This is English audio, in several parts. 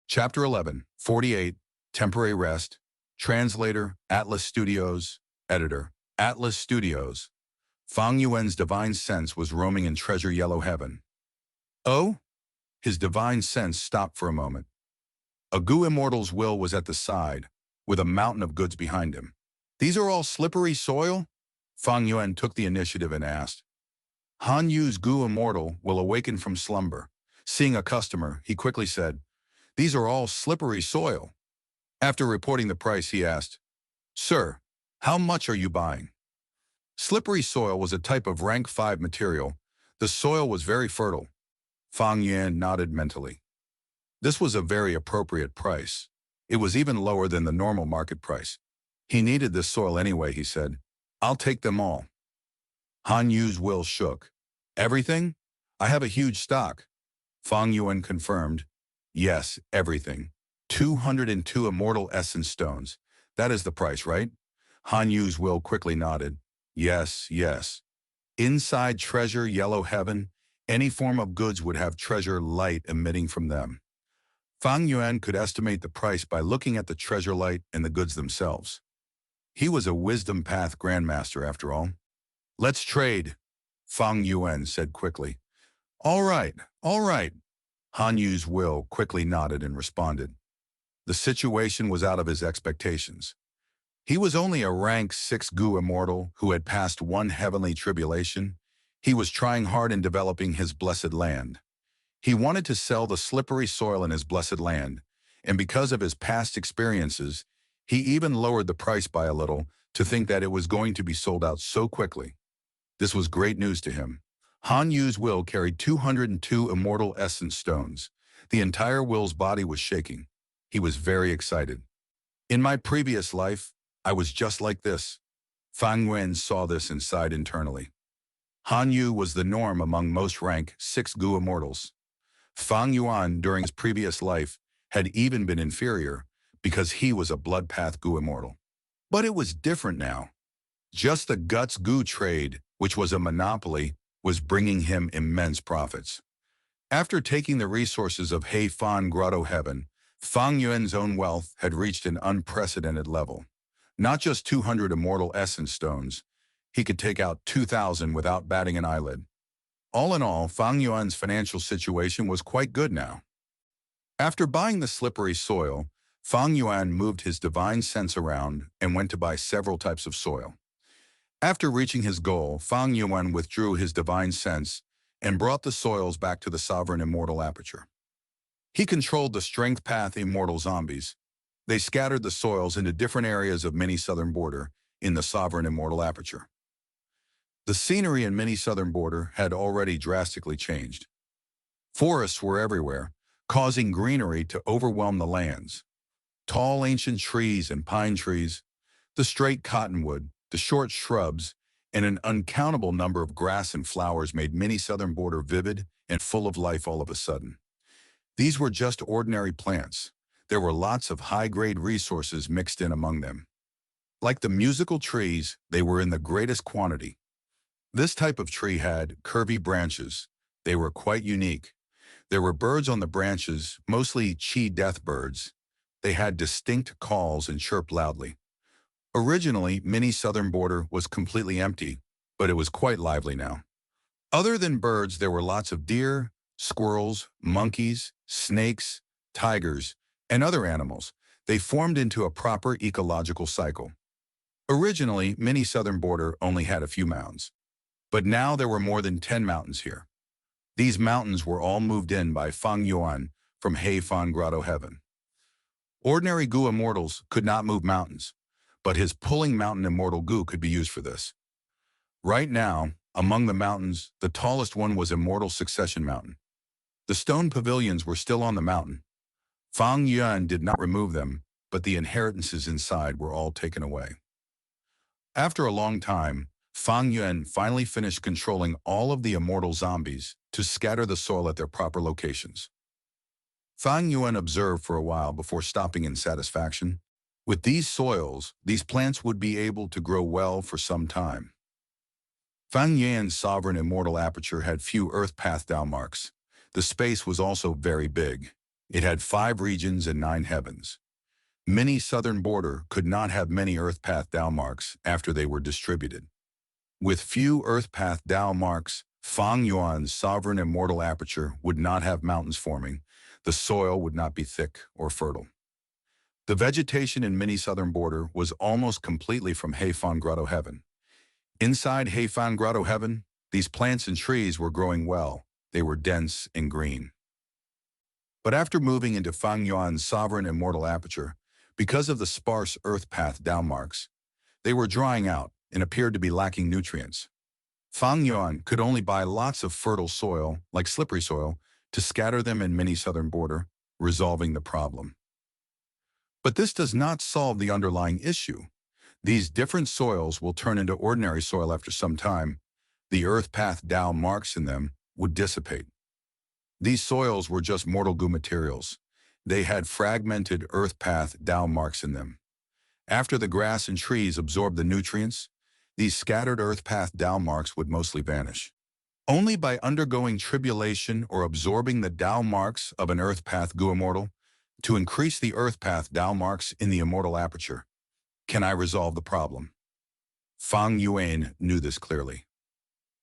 Chapter 11, 48, Temporary Rest. Translator, Atlas Studios. Editor, Atlas Studios. Fang Yuan's divine sense was roaming in treasure yellow heaven. Oh? His divine sense stopped for a moment. A Gu Immortal's will was at the side, with a mountain of goods behind him. These are all slippery soil? Fang Yuan took the initiative and asked. Han Yu's Gu Immortal will awaken from slumber. Seeing a customer, he quickly said, "These are all slippery soil." After reporting the price, he asked, "Sir, how much are you buying?" Slippery soil was a type of rank 5 material. The soil was very fertile. Fang Yuan nodded mentally. This was a very appropriate price. It was even lower than the normal market price. He needed this soil anyway, he said. "I'll take them all." Han Yu's will shook. "Everything? I have a huge stock." Fang Yuan confirmed. "Yes, everything. 202 immortal essence stones. That is the price, right?" Han Yu's will quickly nodded. "Yes, yes. Inside treasure yellow heaven, any form of goods would have treasure light emitting from them." Fang Yuan could estimate the price by looking at the treasure light and the goods themselves. He was a wisdom path grandmaster after all. "Let's trade," Fang Yuan said quickly. All right, all right." Han Yu's will quickly nodded and responded. The situation was out of his expectations. He was only a rank 6 Gu immortal who had passed one heavenly tribulation. He was trying hard in developing his blessed land. He wanted to sell the slippery soil in his blessed land, and because of his past experiences, he even lowered the price by a little to think that it was going to be sold out so quickly. This was great news to him. Han Yu's will carried 202 immortal essence stones. The entire will's body was shaking. He was very excited. "In my previous life, I was just like this." Fang Yuan saw this and sighed internally. Han Yu was the norm among most rank 6 Gu immortals. Fang Yuan, during his previous life, had even been inferior because he was a blood path Gu immortal. But it was different now. Just the guts Gu trade, which was a monopoly, was bringing him immense profits. After taking the resources of Heifan Grotto Heaven, Fang Yuan's own wealth had reached an unprecedented level. Not just 200 immortal essence stones, he could take out 2,000 without batting an eyelid. All in all, Fang Yuan's financial situation was quite good now. After buying the slippery soil, Fang Yuan moved his divine sense around and went to buy several types of soil. After reaching his goal, Fang Yuan withdrew his divine sense and brought the soils back to the sovereign immortal aperture. He controlled the strength path immortal zombies. They scattered the soils into different areas of mini southern border in the sovereign immortal aperture. The scenery in mini southern border had already drastically changed. Forests were everywhere, causing greenery to overwhelm the lands. Tall ancient trees and pine trees, the straight cottonwood, the short shrubs, and an uncountable number of grass and flowers made mini southern border vivid and full of life all of a sudden. These were just ordinary plants. There were lots of high-grade resources mixed in among them. Like the musical trees, they were in the greatest quantity. This type of tree had curvy branches. They were quite unique. There were birds on the branches, mostly chi death birds. They had distinct calls and chirped loudly. Originally, mini southern border was completely empty, but it was quite lively now. Other than birds, there were lots of deer, squirrels, monkeys, snakes, tigers, and other animals. They formed into a proper ecological cycle. Originally, mini southern border only had a few mounds, but now there were more than 10 mountains here. These mountains were all moved in by Fang Yuan from Heifan Grotto Heaven. Ordinary Gu immortals could not move mountains, but his pulling mountain immortal Gu could be used for this. Right now, among the mountains, the tallest one was Immortal Succession Mountain. The stone pavilions were still on the mountain. Fang Yuan did not remove them, but the inheritances inside were all taken away. After a long time, Fang Yuan finally finished controlling all of the immortal zombies to scatter the soil at their proper locations. Fang Yuan observed for a while before stopping in satisfaction. With these soils, these plants would be able to grow well for some time. Fang Yuan's sovereign immortal aperture had few earth path down marks. The space was also very big. It had 5 regions and 9 heavens. Many southern border could not have many Earth Path Tao marks after they were distributed. With few Earth Path Tao marks, Fang Yuan's sovereign immortal aperture would not have mountains forming, the soil would not be thick or fertile. The vegetation in many southern border was almost completely from Heifan Grotto Heaven. Inside Heifan Grotto Heaven, these plants and trees were growing well. They were dense and green. But after moving into Fang Yuan's sovereign immortal aperture, because of the sparse Earth Path Tao marks, they were drying out and appeared to be lacking nutrients. Fang Yuan could only buy lots of fertile soil, like slippery soil, to scatter them in many southern border, resolving the problem. But this does not solve the underlying issue. These different soils will turn into ordinary soil after some time. The Earth Path Tao marks in them would dissipate. These soils were just mortal goo materials. They had fragmented Earth Path Tao marks in them. After the grass and trees absorbed the nutrients, these scattered Earth Path Tao marks would mostly vanish. Only by undergoing tribulation or absorbing the Tao marks of an Earth Path Gu Immortal to increase the Earth Path Tao marks in the immortal aperture can I resolve the problem. Fang Yuan knew this clearly.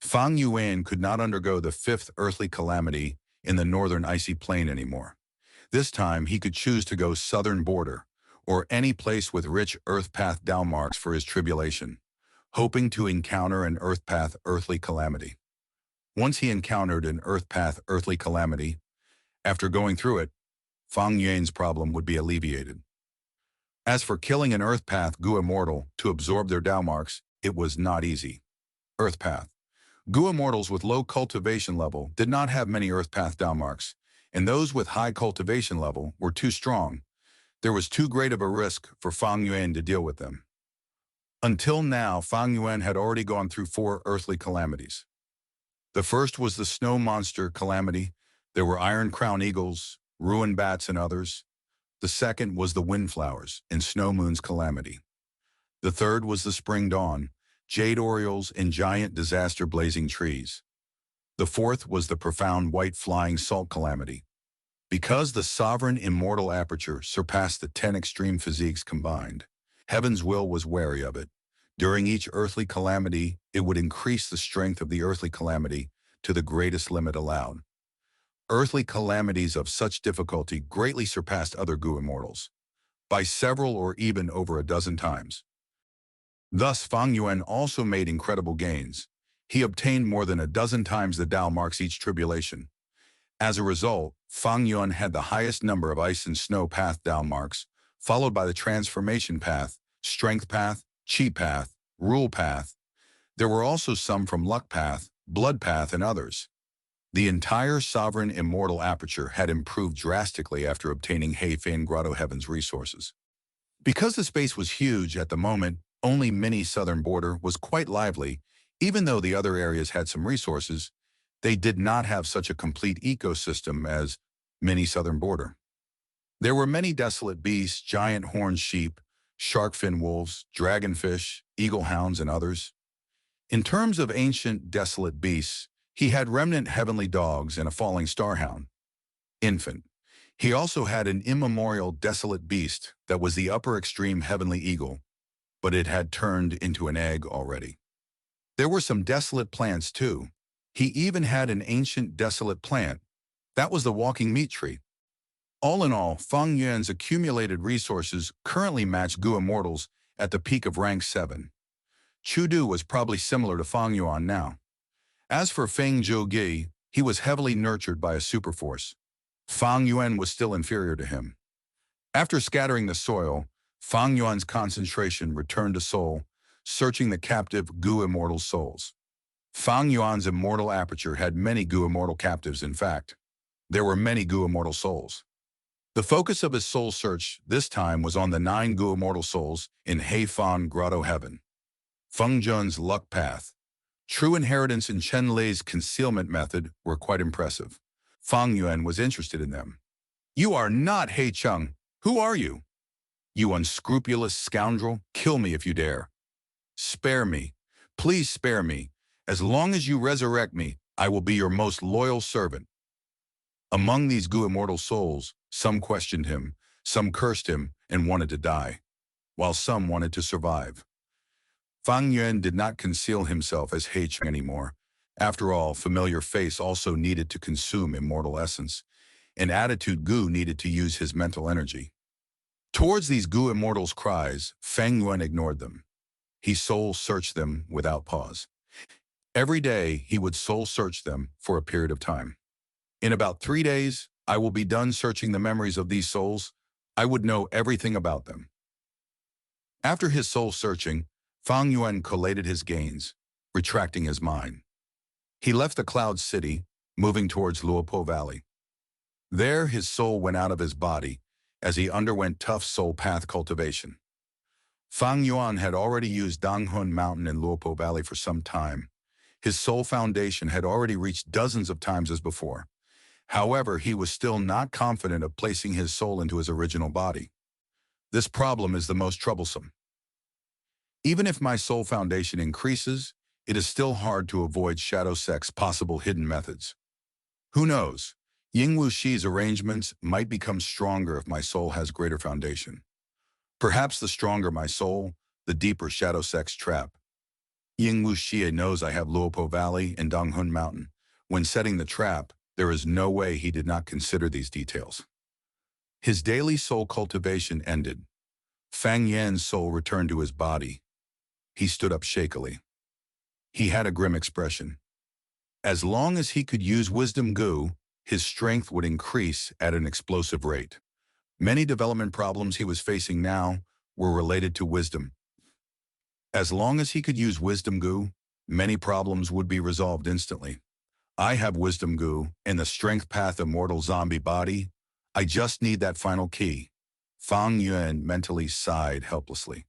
Fang Yuan could not undergo the 5th earthly calamity in the northern icy plain anymore. This time he could choose to go southern border, or any place with rich Earth Path Tao marks for his tribulation, hoping to encounter an Earth Path earthly calamity. Once he encountered an Earth Path earthly calamity, after going through it, Fang Yuan's problem would be alleviated. As for killing an Earth Path Gu Immortal to absorb their Tao marks, it was not easy. Earth Path Gu Immortals with low cultivation level did not have many Earth Path Tao marks, and those with high cultivation level were too strong. There was too great of a risk for Fang Yuan to deal with them. Until now, Fang Yuan had already gone through 4 earthly calamities. The first was the snow monster calamity. There were iron crown eagles, ruined bats, and others. The second was the windflowers and snow moon's calamity. The third was the spring dawn, jade orioles and giant disaster blazing trees. The fourth was the profound white flying salt calamity. Because the sovereign immortal aperture surpassed the 10 extreme physiques combined, heaven's will was wary of it. During each earthly calamity, it would increase the strength of the earthly calamity to the greatest limit allowed. Earthly calamities of such difficulty greatly surpassed other Gu Immortals, by several or even over a dozen times. Thus, Fang Yuan also made incredible gains. He obtained more than a dozen times the Tao marks each tribulation. As a result, Fang Yuan had the highest number of ice and snow path Tao marks, followed by the transformation path, strength path, chi path, rule path. There were also some from luck path, blood path, and others. The entire sovereign immortal aperture had improved drastically after obtaining Heifan Grotto Heaven's resources. Because the space was huge at the moment, only mini southern border was quite lively. Even though the other areas had some resources, they did not have such a complete ecosystem as mini southern border. There were many desolate beasts, giant horned sheep, shark-fin wolves, dragonfish, eagle hounds, and others. In terms of ancient desolate beasts, he had remnant heavenly dogs and a falling starhound. Infant. He also had an immemorial desolate beast that was the upper extreme heavenly eagle, but it had turned into an egg already. There were some desolate plants too. He even had an ancient desolate plant. That was the walking meat tree. All in all, Fang Yuan's accumulated resources currently match Gu Immortals at the peak of rank 7. Chudu was probably similar to Fang Yuan now. As for Feng Zhougi, he was heavily nurtured by a superforce. Fang Yuan was still inferior to him. After scattering the soil, Fang Yuan's concentration returned to soul, searching the captive Gu Immortal souls. Fang Yuan's immortal aperture had many Gu Immortal captives. In fact, there were many Gu Immortal souls. The focus of his soul search this time was on the 9 Gu Immortal souls in Heifan Grotto Heaven. Feng Zhen's luck path, true inheritance, and Chen Lei's concealment method were quite impressive. Fang Yuan was interested in them. "You are not He Cheng. Who are you? You unscrupulous scoundrel, kill me if you dare. Spare me. Please spare me. As long as you resurrect me, I will be your most loyal servant." Among these Gu Immortal souls, Some questioned him, some cursed him and wanted to die, while some wanted to survive. Fang Yuan did not conceal himself as He Cheng anymore. After all, familiar face also needed to consume immortal essence, and attitude Gu needed to use his mental energy. Towards these Gu immortals' cries, Fang Yuan ignored them. He soul-searched them without pause. Every day, he would soul-search them for a period of time. In about 3 days, I will be done searching the memories of these souls. I would know everything about them. After his soul-searching, Fang Yuan collated his gains, retracting his mind. He left the Cloud City, moving towards Luopo Valley. There, his soul went out of his body as he underwent tough soul path cultivation. Fang Yuan had already used Donghun Mountain in Luopo Valley for some time. His soul foundation had already reached dozens of times as before. However, he was still not confident of placing his soul into his original body. This problem is the most troublesome. Even if my soul foundation increases, it is still hard to avoid Shadow Sect's possible hidden methods. Who knows? Ying Wuxi's arrangements might become stronger if my soul has greater foundation. Perhaps the stronger my soul, the deeper Shadow Sect's trap. Ying Wuxi knows I have Luopo Valley and Donghun Mountain. When setting the trap, there is no way he did not consider these details. His daily soul cultivation ended. Fang Yan's soul returned to his body. He stood up shakily. He had a grim expression. As long as he could use Wisdom Gu, his strength would increase at an explosive rate. Many development problems he was facing now were related to wisdom. As long as he could use Wisdom Gu, many problems would be resolved instantly. I have Wisdom Gu and the Strength Path Immortal Zombie Body. I just need that final key. Fang Yuan mentally sighed helplessly.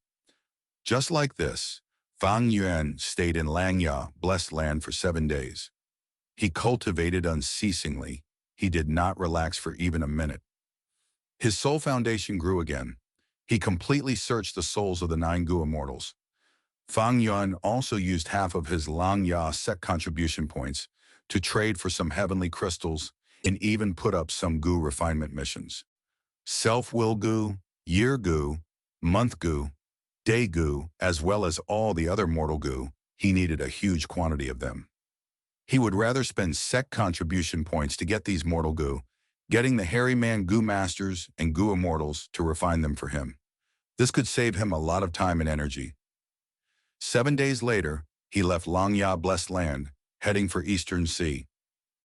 Just like this, Fang Yuan stayed in Langya, blessed land, for 7 days. He cultivated unceasingly. He did not relax for even a minute. His soul foundation grew again. He completely searched the souls of the 9 Gu immortals. Fang Yuan also used half of his Langya Sect contribution points to trade for some heavenly crystals and even put up some Gu refinement missions. Self-will Gu, year Gu, month Gu, day Gu, as well as all the other mortal Gu, he needed a huge quantity of them. He would rather spend Sect contribution points to get these mortal Gu, getting the hairy man Gu Masters and Gu Immortals to refine them for him. This could save him a lot of time and energy. 7 days later, he left Langya Blessed Land, heading for Eastern Sea.